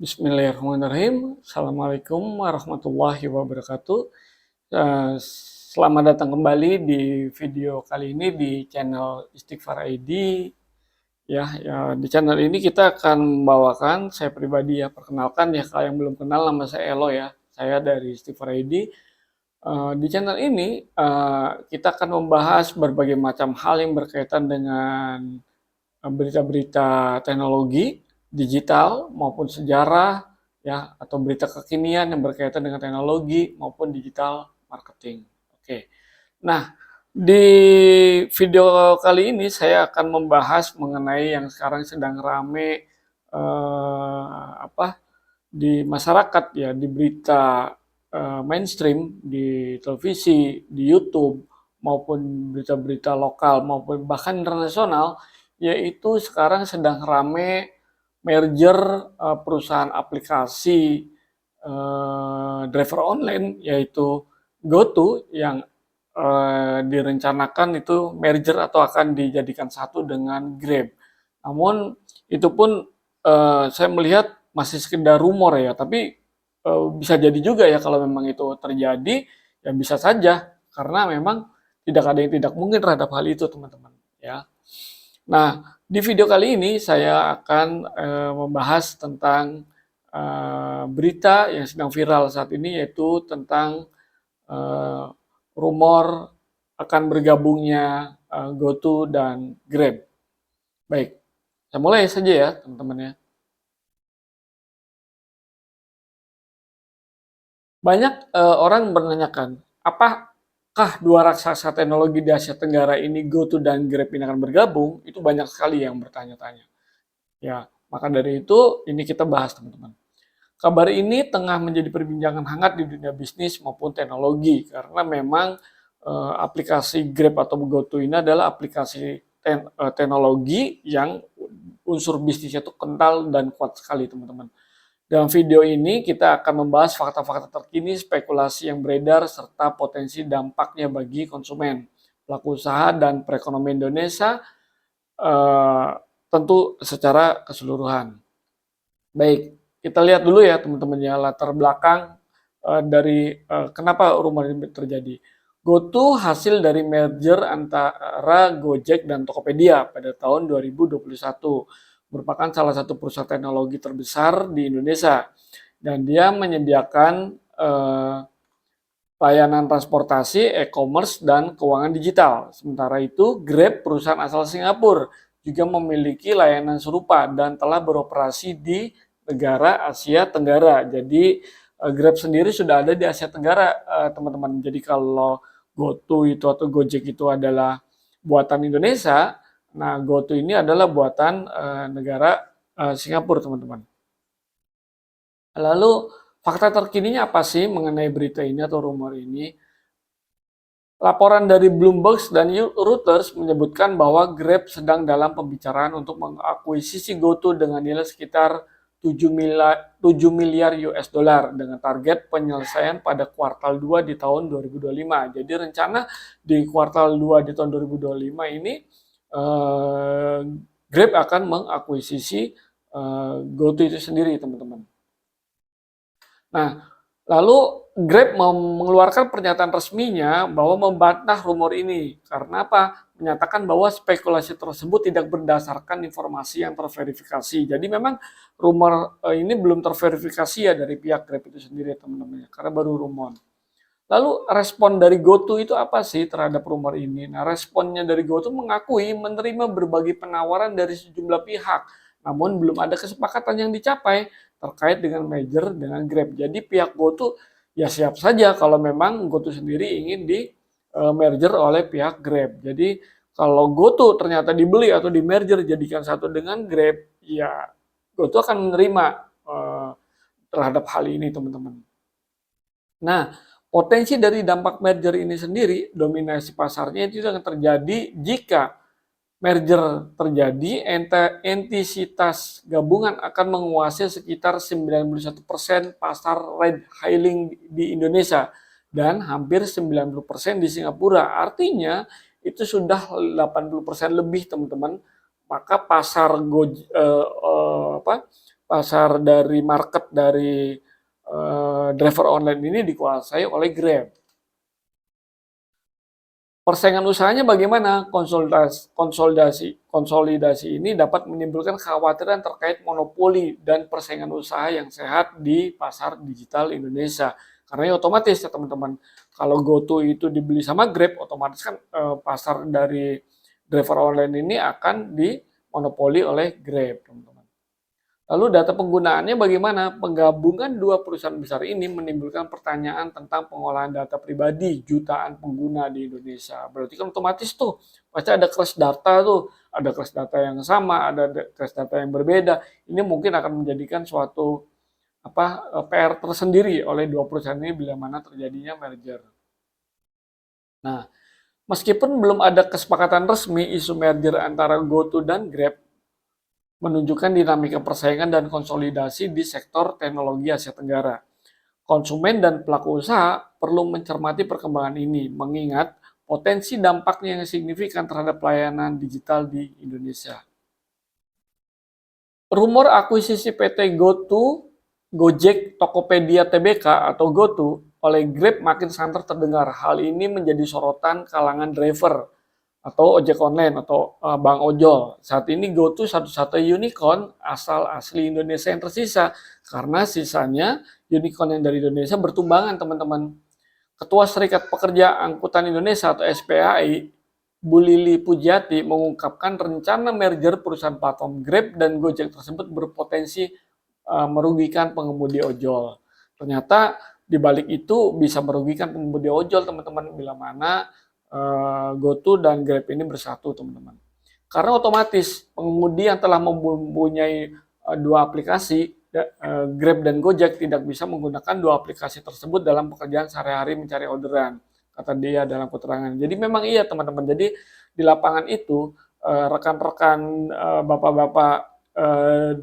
Bismillahirrahmanirrahim. Assalamualaikum warahmatullahi wabarakatuh. Selamat datang kembali di video kali ini di channel Istighfar ID. Di channel ini kita akan membawakan, saya pribadi ya, perkenalkan ya, kalau yang belum kenal, nama saya Elo ya. Saya dari Istighfar ID. Di channel ini kita akan membahas berbagai macam hal yang berkaitan dengan berita-berita teknologi digital maupun sejarah ya, atau berita kekinian yang berkaitan dengan teknologi maupun digital marketing. Oke. Nah, di video kali ini saya akan membahas mengenai yang sekarang sedang rame di masyarakat ya, di berita mainstream, di televisi, di YouTube maupun berita-berita lokal maupun bahkan internasional, yaitu sekarang sedang rame merger perusahaan aplikasi driver online, yaitu GoTo, yang direncanakan itu merger atau akan dijadikan satu dengan Grab. Namun itu pun saya melihat masih sekedar rumor ya, tapi bisa jadi juga ya kalau memang itu terjadi, ya bisa saja, karena memang tidak ada yang tidak mungkin terhadap hal itu, teman-teman ya. Nah, di video kali ini saya akan membahas tentang berita yang sedang viral saat ini, yaitu tentang rumor akan bergabungnya GoTo dan Grab. Baik, saya mulai saja ya, teman-teman ya. Banyak orang menanyakan, apakah dua raksasa teknologi di Asia Tenggara ini, GoTo dan Grab, ini akan bergabung? Itu banyak sekali yang bertanya-tanya. Ya, maka dari itu ini kita bahas, teman-teman. Kabar ini tengah menjadi perbincangan hangat di dunia bisnis maupun teknologi, karena memang aplikasi Grab atau GoTo ini adalah aplikasi teknologi yang unsur bisnisnya itu kental dan kuat sekali, teman-teman. Dalam video ini kita akan membahas fakta-fakta terkini, spekulasi yang beredar, serta potensi dampaknya bagi konsumen, pelaku usaha, dan perekonomian Indonesia, tentu secara keseluruhan. Baik, kita lihat dulu ya teman-teman ya, latar belakang dari kenapa rumor ini terjadi. GoTo hasil dari merger antara Gojek dan Tokopedia pada tahun 2021. Merupakan salah satu perusahaan teknologi terbesar di Indonesia. Dan dia menyediakan layanan transportasi, e-commerce, dan keuangan digital. Sementara itu, Grab, perusahaan asal Singapura, juga memiliki layanan serupa dan telah beroperasi di negara Asia Tenggara. Jadi, Grab sendiri sudah ada di Asia Tenggara, teman-teman. Jadi, kalau GoTo itu atau Gojek itu adalah buatan Indonesia, nah GoTo ini adalah buatan negara Singapura, teman-teman. Lalu, fakta terkininya apa sih mengenai berita ini atau rumor ini? Laporan dari Bloomberg dan Reuters menyebutkan bahwa Grab sedang dalam pembicaraan untuk mengakuisisi GoTo dengan nilai sekitar 7 miliar US dollar dengan target penyelesaian pada kuartal 2 di tahun 2025. Jadi rencana di kuartal 2 di tahun 2025 ini Grab akan mengakuisisi GoTo itu sendiri, teman-teman. Nah, lalu Grab mengeluarkan pernyataan resminya bahwa membantah rumor ini. Karena apa? Menyatakan bahwa spekulasi tersebut tidak berdasarkan informasi yang terverifikasi. Jadi memang rumor ini belum terverifikasi ya dari pihak Grab itu sendiri, teman-teman, karena baru rumor. Lalu respon dari GoTo itu apa sih terhadap rumor ini? Nah, responnya dari GoTo mengakui menerima berbagai penawaran dari sejumlah pihak, namun belum ada kesepakatan yang dicapai terkait dengan merger dengan Grab. Jadi pihak GoTo ya siap saja kalau memang GoTo sendiri ingin di merger oleh pihak Grab. Jadi kalau GoTo ternyata dibeli atau di merger jadikan satu dengan Grab, ya GoTo akan menerima terhadap hal ini, teman-teman. Nah, potensi dari dampak merger ini sendiri, dominasi pasarnya itu akan terjadi jika merger terjadi, entitas gabungan akan menguasai sekitar 91% pasar ride hailing di Indonesia dan hampir 90% di Singapura. Artinya itu sudah 80% lebih, teman-teman. Maka pasar dari market dari driver online ini dikuasai oleh Grab. Persaingan usahanya bagaimana? Konsolidasi ini dapat menimbulkan kekhawatiran terkait monopoli dan persaingan usaha yang sehat di pasar digital Indonesia. Karena ya otomatis ya teman-teman, kalau GoTo itu dibeli sama Grab, otomatis kan pasar dari driver online ini akan dimonopoli oleh Grab, teman-teman. Lalu data penggunaannya bagaimana? Penggabungan dua perusahaan besar ini menimbulkan pertanyaan tentang pengolahan data pribadi jutaan pengguna di Indonesia. Berarti kan otomatis tuh pasti ada crash data tuh, ada crash data yang sama, ada crash data yang berbeda. Ini mungkin akan menjadikan suatu PR tersendiri oleh dua perusahaan ini bila mana terjadinya merger. Nah, meskipun belum ada kesepakatan resmi isu merger antara GoTo dan Grab menunjukkan dinamika persaingan dan konsolidasi di sektor teknologi Asia Tenggara. Konsumen dan pelaku usaha perlu mencermati perkembangan ini, mengingat potensi dampaknya yang signifikan terhadap pelayanan digital di Indonesia. Rumor akuisisi PT GoTo, Gojek, Tokopedia Tbk atau GoTo oleh Grab makin santer terdengar. Hal ini menjadi sorotan kalangan driver atau ojek online atau Bang Ojol. Saat ini GoTo satu-satunya unicorn asal asli Indonesia yang tersisa karena sisanya unicorn yang dari Indonesia bertumbangan, teman-teman. Ketua Serikat Pekerja Angkutan Indonesia atau SPAI, Bu Lili Pujiati mengungkapkan rencana merger perusahaan platform Grab dan Gojek tersebut berpotensi merugikan pengemudi ojol. Ternyata di balik itu bisa merugikan pengemudi ojol, teman-teman, bila mana GoTo dan Grab ini bersatu, teman-teman. Karena otomatis pengemudi yang telah mempunyai dua aplikasi, Grab dan Gojek, tidak bisa menggunakan dua aplikasi tersebut dalam pekerjaan sehari-hari mencari orderan, kata dia dalam keterangan. Jadi memang iya, teman-teman. Jadi di lapangan itu rekan-rekan bapak-bapak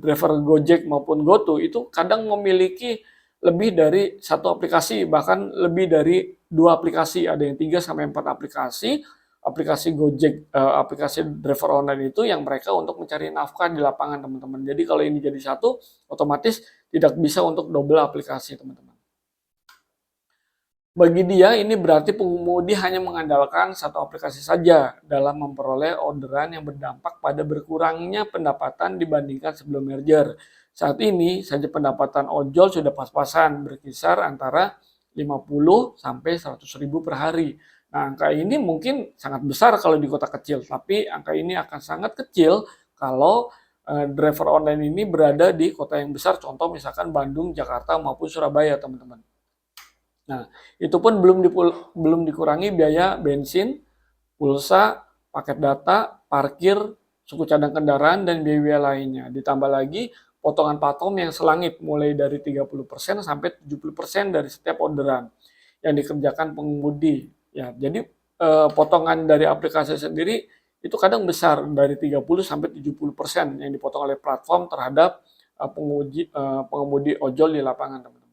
driver Gojek maupun GoTo itu kadang memiliki lebih dari satu aplikasi, bahkan lebih dari dua aplikasi, ada yang 3 sampai 4 aplikasi Gojek, aplikasi driver online itu yang mereka untuk mencari nafkah di lapangan, teman-teman. Jadi kalau ini jadi satu, otomatis tidak bisa untuk double aplikasi, teman-teman. Bagi dia, ini berarti pengemudi hanya mengandalkan satu aplikasi saja dalam memperoleh orderan yang berdampak pada berkurangnya pendapatan dibandingkan sebelum merger. Saat ini saja pendapatan ojol sudah pas-pasan, berkisar antara 50 sampai 100 ribu per hari. Nah, angka ini mungkin sangat besar kalau di kota kecil, tapi angka ini akan sangat kecil kalau driver online ini berada di kota yang besar, contoh misalkan Bandung, Jakarta, maupun Surabaya, teman-teman. Nah, itu pun belum dikurangi biaya bensin, pulsa, paket data, parkir, suku cadang kendaraan, dan biaya-biaya lainnya. Ditambah lagi potongan platform yang selangit mulai dari 30% sampai 70% dari setiap orderan yang dikerjakan pengemudi. Ya, jadi potongan dari aplikasi sendiri itu kadang besar dari 30 sampai 70% yang dipotong oleh platform terhadap pengemudi ojol di lapangan, teman-teman.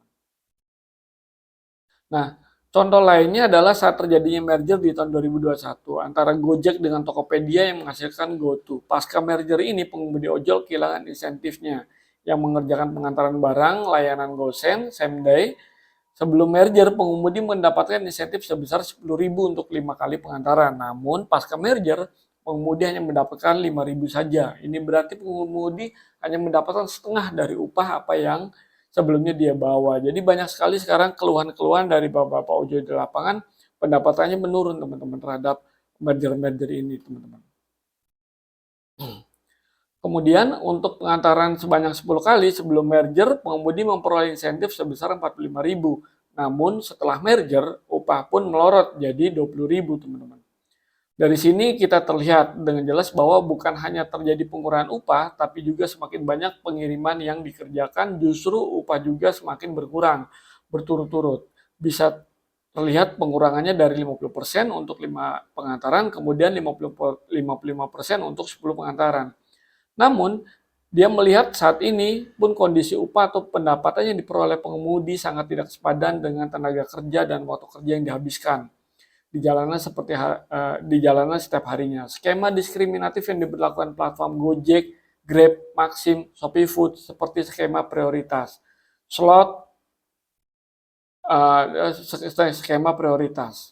Nah, contoh lainnya adalah saat terjadinya merger di tahun 2021 antara Gojek dengan Tokopedia yang menghasilkan GoTo. Pasca merger ini pengemudi ojol kehilangan insentifnya yang mengerjakan pengantaran barang, layanan GoSend, same day. Sebelum merger, pengemudi mendapatkan insentif sebesar 10.000 untuk 5 kali pengantaran. Namun, pasca merger, pengemudi hanya mendapatkan 5.000 saja. Ini berarti pengemudi hanya mendapatkan setengah dari upah apa yang sebelumnya dia bawa. Jadi banyak sekali sekarang keluhan-keluhan dari bapak-bapak ojol di lapangan, pendapatannya menurun, teman-teman, terhadap merger-merger ini, teman-teman. Kemudian untuk pengantaran sebanyak 10 kali sebelum merger, pengemudi memperoleh insentif sebesar 45.000. Namun setelah merger, upah pun melorot jadi 20.000, teman-teman. Dari sini kita terlihat dengan jelas bahwa bukan hanya terjadi pengurangan upah, tapi juga semakin banyak pengiriman yang dikerjakan, justru upah juga semakin berkurang berturut-turut. Bisa terlihat pengurangannya dari 50% untuk 5 pengantaran, kemudian 55% untuk 10 pengantaran. Namun, dia melihat saat ini pun kondisi upah atau pendapatan yang diperoleh pengemudi sangat tidak sepadan dengan tenaga kerja dan waktu kerja yang dihabiskan di jalanan setiap harinya. Skema diskriminatif yang diberlakukan platform Gojek Grab, Maxim, Shopee Food seperti skema prioritas. Slot skema prioritas.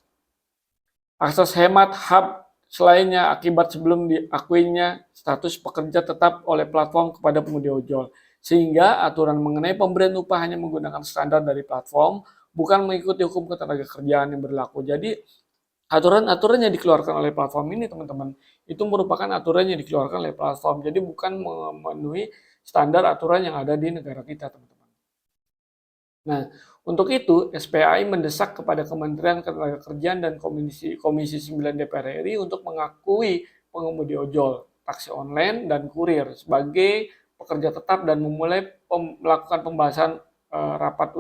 Akses hemat hub selainnya akibat sebelum diakuinya status pekerja tetap oleh platform kepada pengemudi ojol. Sehingga aturan mengenai pemberian upah hanya menggunakan standar dari platform, bukan mengikuti hukum ketenagakerjaan yang berlaku. Jadi aturan-aturan yang dikeluarkan oleh platform ini teman-teman, itu merupakan aturan yang dikeluarkan oleh platform. Jadi bukan memenuhi standar aturan yang ada di negara kita teman-teman. Nah, untuk itu SPAI mendesak kepada Kementerian Ketenagakerjaan dan Komisi 9 DPR RI untuk mengakui pengemudi ojol, taksi online, dan kurir sebagai pekerja tetap dan memulai melakukan pembahasan rapat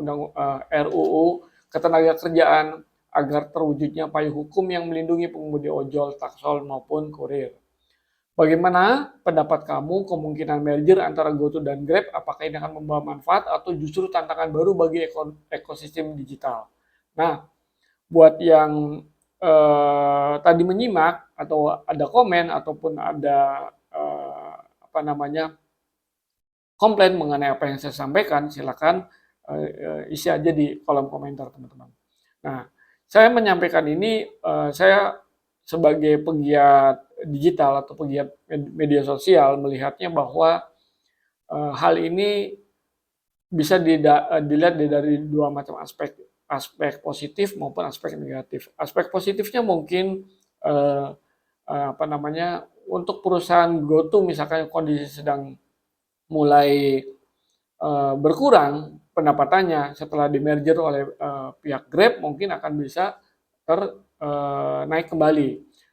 RUU Ketenagakerjaan agar terwujudnya payung hukum yang melindungi pengemudi ojol, taksol maupun kurir. Bagaimana pendapat kamu kemungkinan merger antara GoTo dan Grab? Apakah ini akan membawa manfaat atau justru tantangan baru bagi ekosistem digital? Nah, buat yang tadi menyimak atau ada komen ataupun ada komplain mengenai apa yang saya sampaikan, silakan isi aja di kolom komentar teman-teman. Nah, saya menyampaikan ini saya sebagai pegiat digital atau pegiat media sosial melihatnya bahwa hal ini bisa dilihat dari dua macam aspek, aspek positif maupun aspek negatif. Aspek positifnya mungkin untuk perusahaan GoTo misalkan kondisi sedang mulai berkurang pendapatannya setelah dimerger oleh pihak Grab, mungkin akan bisa naik kembali.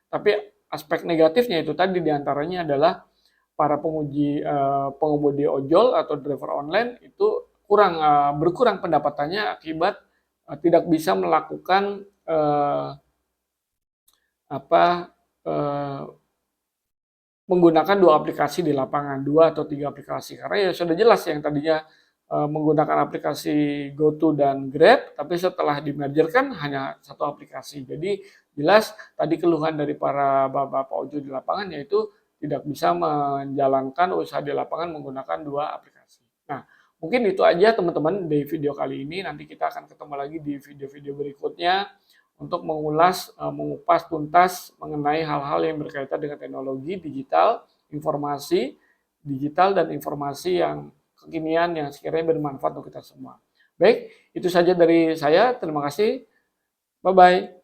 Tapi aspek negatifnya itu tadi diantaranya adalah para pengemudi ojol atau driver online itu berkurang pendapatannya akibat tidak bisa melakukan menggunakan dua aplikasi di lapangan, 2 atau 3 aplikasi. Karena ya sudah jelas yang tadinya menggunakan aplikasi GoTo dan Grab, tapi setelah dimergerkan hanya satu aplikasi. Jadi jelas tadi keluhan dari para bapak-bapak ojol di lapangan yaitu tidak bisa menjalankan usaha di lapangan menggunakan dua aplikasi. Nah, mungkin itu aja teman-teman di video kali ini. Nanti kita akan ketemu lagi di video-video berikutnya untuk mengupas tuntas mengenai hal-hal yang berkaitan dengan teknologi digital, informasi digital, dan informasi yang kekinian yang sekiranya bermanfaat untuk kita semua. Baik, itu saja dari saya. Terima kasih. Bye-bye.